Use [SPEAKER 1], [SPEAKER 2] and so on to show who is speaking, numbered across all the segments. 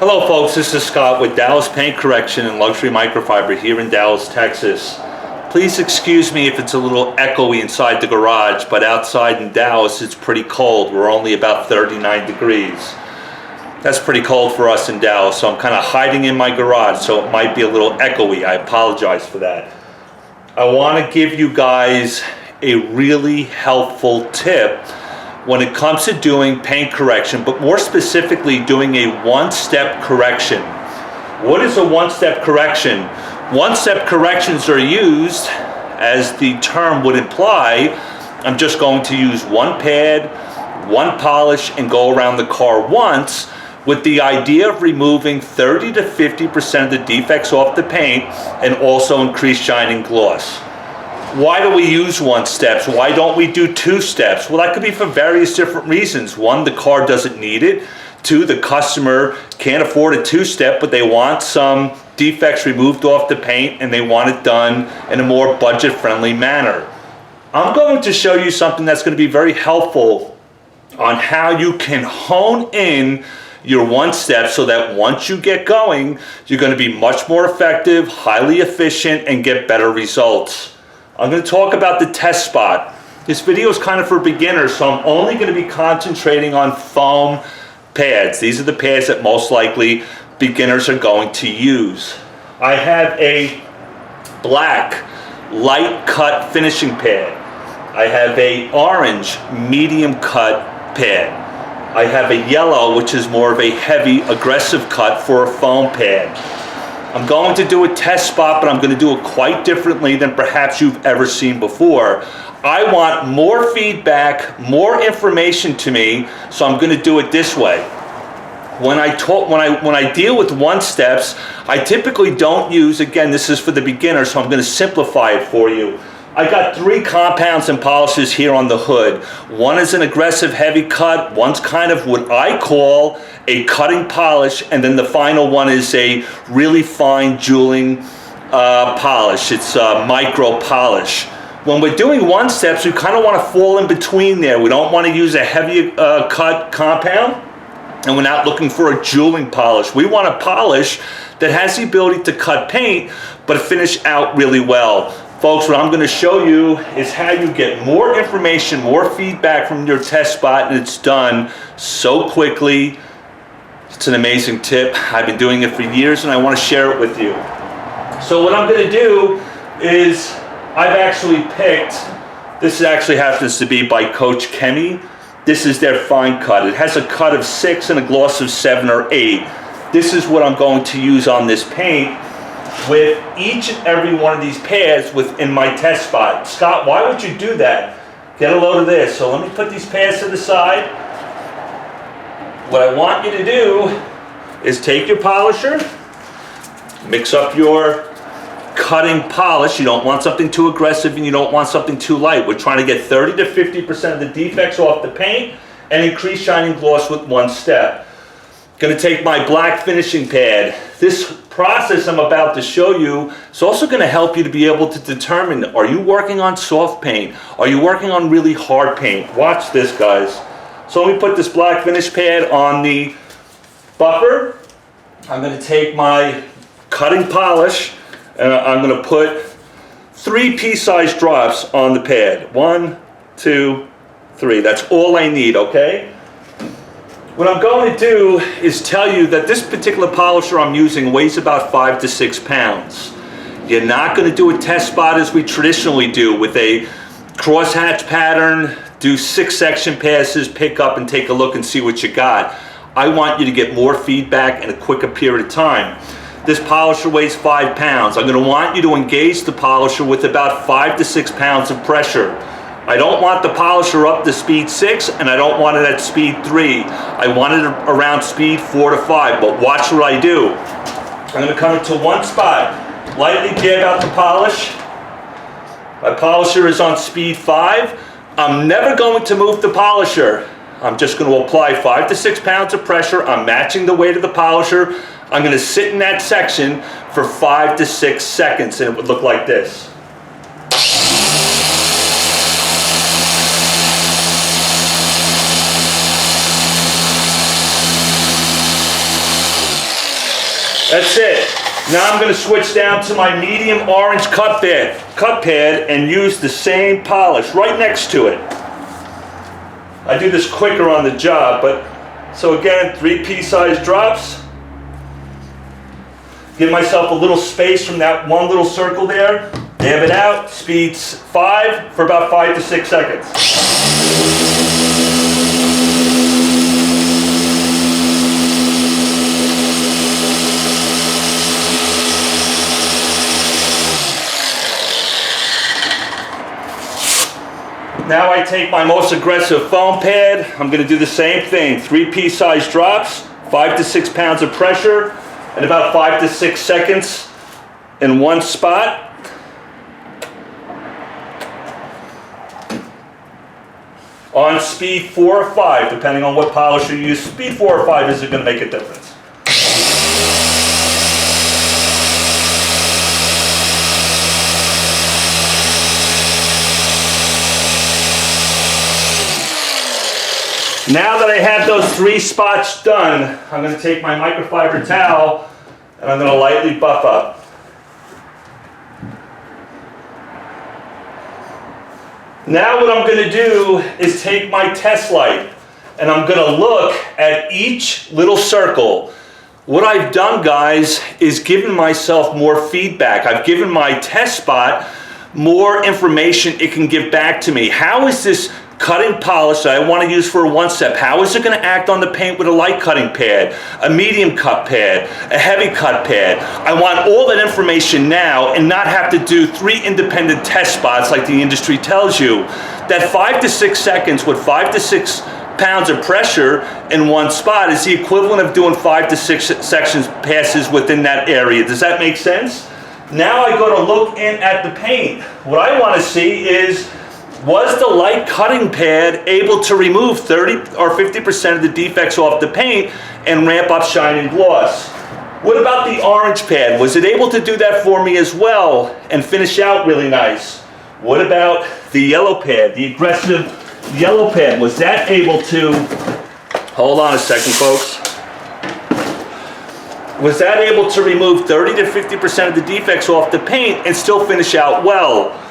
[SPEAKER 1] Hello folks, this is Scott with Dallas Paint Correction and Luxury Microfiber here in Dallas, Texas. Please excuse me if it's a little echoey inside the garage, but outside in Dallas it's pretty cold. We're only about 39 degrees. That's pretty cold for us in Dallas, so I'm kind of hiding in my garage, so it might be a little echoey. I apologize for that. I want to give you guys a really helpful tip when it comes to doing paint correction, but more specifically doing a one-step correction. What is a one-step correction? One-step corrections are used, as the term would imply, I'm just going to use one pad, one polish, and go around the car once, with the idea of removing 30 to 50% of the defects off the paint and also increase shine and gloss. Why do we use one steps? Why don't we do two steps? Well, that could be for various different reasons. One, the car doesn't need it. Two, the customer can't afford a two-step, but they want some defects removed off the paint and they want it done in a more budget-friendly manner. I'm going to show you something that's going to be very helpful on how you can hone in your one step so that once you get going, you're going to be much more effective, highly efficient, and get better results. I'm going to talk about the test spot. This video is kind of for beginners, so I'm only going to be concentrating on foam pads. These are the pads that most likely beginners are going to use. I have a black light cut finishing pad. I have a orange medium cut pad. I have a yellow, which is more of a heavy aggressive cut for a foam pad. I'm going to do a test spot, but I'm going to do it quite differently than perhaps you've ever seen before. I want more feedback, more information to me, so I'm going to do it this way. When I deal with one steps, I typically don't use, again, this is for the beginner, so I'm going to simplify it for you. I got three compounds and polishes here on the hood. One is an aggressive heavy cut, one's kind of what I call a cutting polish, and then the final one is a really fine jeweling polish. It's a micro polish. When we're doing one steps, we kind of want to fall in between there. We don't want to use a heavy cut compound, and we're not looking for a jeweling polish. We want a polish that has the ability to cut paint, but finish out really well. Folks, what I'm going to show you is how you get more information, more feedback from your test spot, and it's done so quickly. It's an amazing tip. I've been doing it for years, and I want to share it with you. So what I'm going to do is I've actually picked, this actually happens to be by Coach Kemi. This is their fine cut. It has a cut of 6 and a gloss of 7 or 8. This is what I'm going to use on this paint with each and every one of these pads within my test spot. Scott, why would you do that? Get a load of this. So let me put these pads to the side. What I want you to do is take your polisher, mix up your cutting polish. You don't want something too aggressive and you don't want something too light. We're trying to get 30 to 50% of the defects off the paint and increase shine and gloss with one step. Going to take my black finishing pad. This process I'm about to show you is also going to help you to be able to determine, are you working on soft paint? Are you working on really hard paint? Watch this, guys. So let me put this black finish pad on the buffer. I'm going to take my cutting polish and I'm going to put 3 pea-sized drops on the pad. 1, 2, 3. That's all I need, okay? What I'm going to do is tell you that this particular polisher I'm using weighs about 5 to 6 pounds. You're not going to do a test spot as we traditionally do with a crosshatch pattern, do 6 section passes, pick up and take a look and see what you got. I want you to get more feedback in a quicker period of time. This polisher weighs 5 pounds. I'm going to want you to engage the polisher with about 5 to 6 pounds of pressure. I don't want the polisher up to speed 6 and I don't want it at speed 3. I want it around speed 4 to 5, but watch what I do. I'm going to come into one spot, lightly dab out the polish. My polisher is on speed 5. I'm never going to move the polisher. I'm just going to apply 5 to 6 pounds of pressure. I'm matching the weight of the polisher. I'm going to sit in that section for 5 to 6 seconds and it would look like this. That's it. Now I'm going to switch down to my medium orange cut pad and use the same polish right next to it. I do this quicker on the job, but so again, 3 pea-sized drops. Give myself a little space from that one little circle there. Dab it out, speeds 5 for about 5 to 6 seconds. Now I take my most aggressive foam pad. I'm going to do the same thing. 3 pea-sized drops, 5 to 6 pounds of pressure, and about 5 to 6 seconds in one spot. On speed 4 or 5, depending on what polish you use, speed 4 or 5 isn't going to make a difference. Now that I have those 3 spots done, I'm going to take my microfiber towel and I'm going to lightly buff up. Now what I'm going to do is take my test light and I'm going to look at each little circle. What I've done, guys, is given myself more feedback. I've given my test spot more information it can give back to me. How is this cutting polish that I want to use for a 1-step, how is it going to act on the paint with a light cutting pad, a medium cut pad, a heavy cut pad? I want all that information now and not have to do 3 independent test spots like the industry tells you. That 5 to 6 seconds with 5 to 6 pounds of pressure in one spot is the equivalent of doing 5 to 6 sections passes within that area. Does that make sense? Now I go to look in at the paint. What I want to see is, was the light cutting pad able to remove 30 or 50% of the defects off the paint and ramp up shine and gloss? What about the orange pad? Was it able to do that for me as well and finish out really nice? What about the yellow pad, the aggressive yellow pad? Was that able to, hold on a second folks, was that able to remove 30 to 50% of the defects off the paint and still finish out well?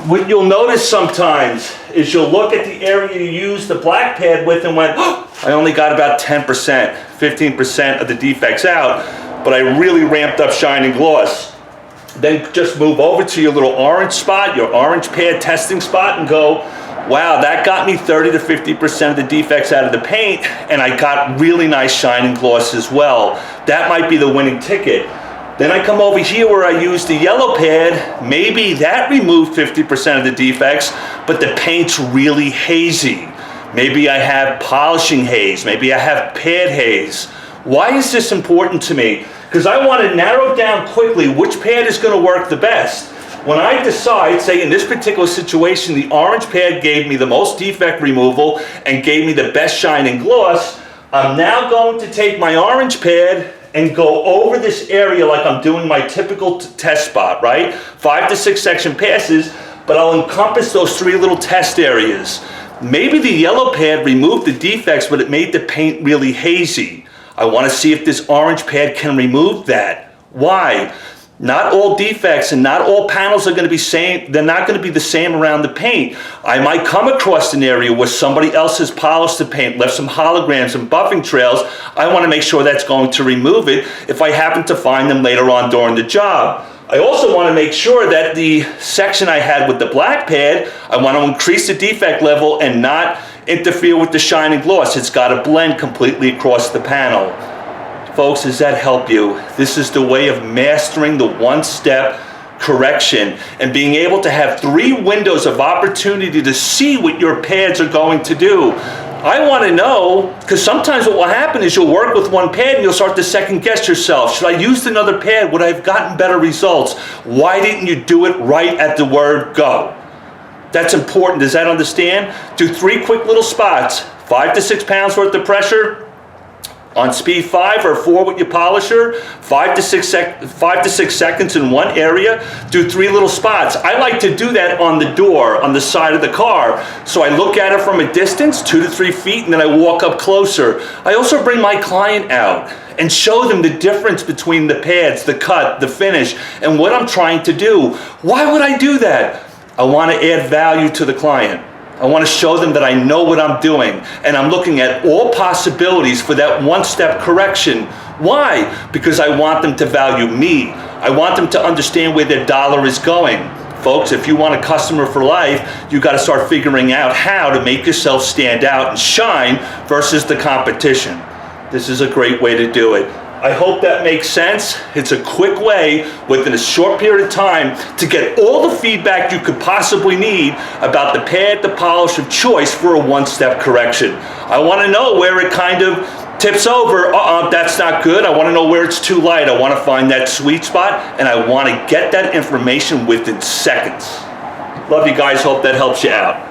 [SPEAKER 1] What you'll notice sometimes is you'll look at the area you used the black pad with and went, oh, I only got about 10%, 15% of the defects out, but I really ramped up shine and gloss. Then just move over to your little orange spot, your orange pad testing spot, and go, wow, that got me 30 to 50% of the defects out of the paint, and I got really nice shine and gloss as well. That might be the winning ticket. Then I come over here where I use the yellow pad. Maybe that removed 50% of the defects, but the paint's really hazy. Maybe I have polishing haze. Maybe I have pad haze. Why is this important to me? Because I want to narrow down quickly which pad is going to work the best. When I decide, say in this particular situation, the orange pad gave me the most defect removal and gave me the best shine and gloss, I'm now going to take my orange pad and go over this area like I'm doing my typical test spot, right? 5 to 6 section passes, but I'll encompass those 3 little test areas. Maybe the yellow pad removed the defects, but it made the paint really hazy. I want to see if this orange pad can remove that. Why? Not all defects and not all panels are going to be same. They're not going to be the same around the paint. I might come across an area where somebody else has polished the paint, left some holograms and buffing trails. I want to make sure that's going to remove it if I happen to find them later on during the job. I also want to make sure that the section I had with the black pad, I want to increase the defect level and not interfere with the shine and gloss. It's got to blend completely across the panel. Folks, does that help you? This is the way of mastering the 1-step correction and being able to have 3 windows of opportunity to see what your pads are going to do. I want to know, because sometimes what will happen is you'll work with one pad and you'll start to second guess yourself. Should I use another pad? Would I have gotten better results? Why didn't you do it right at the word go? That's important. Does that understand? Do 3 quick little spots, 5 to 6 pounds worth of pressure, On speed 5 or 4 with your polisher, 5 to 6 seconds in one area, do 3 little spots. I like to do that on the door, on the side of the car. So I look at it from a distance, 2 to 3 feet, and then I walk up closer. I also bring my client out and show them the difference between the pads, the cut, the finish, and what I'm trying to do. Why would I do that? I want to add value to the client. I want to show them that I know what I'm doing, and I'm looking at all possibilities for that one-step correction. Why? Because I want them to value me. I want them to understand where their dollar is going. Folks, if you want a customer for life, you got to start figuring out how to make yourself stand out and shine versus the competition. This is a great way to do it. I hope that makes sense. It's a quick way within a short period of time to get all the feedback you could possibly need about the pad, the polish of choice for a one-step correction. I want to know where it kind of tips over. That's not good. I want to know where it's too light. I want to find that sweet spot, and I want to get that information within seconds. Love you guys. Hope that helps you out.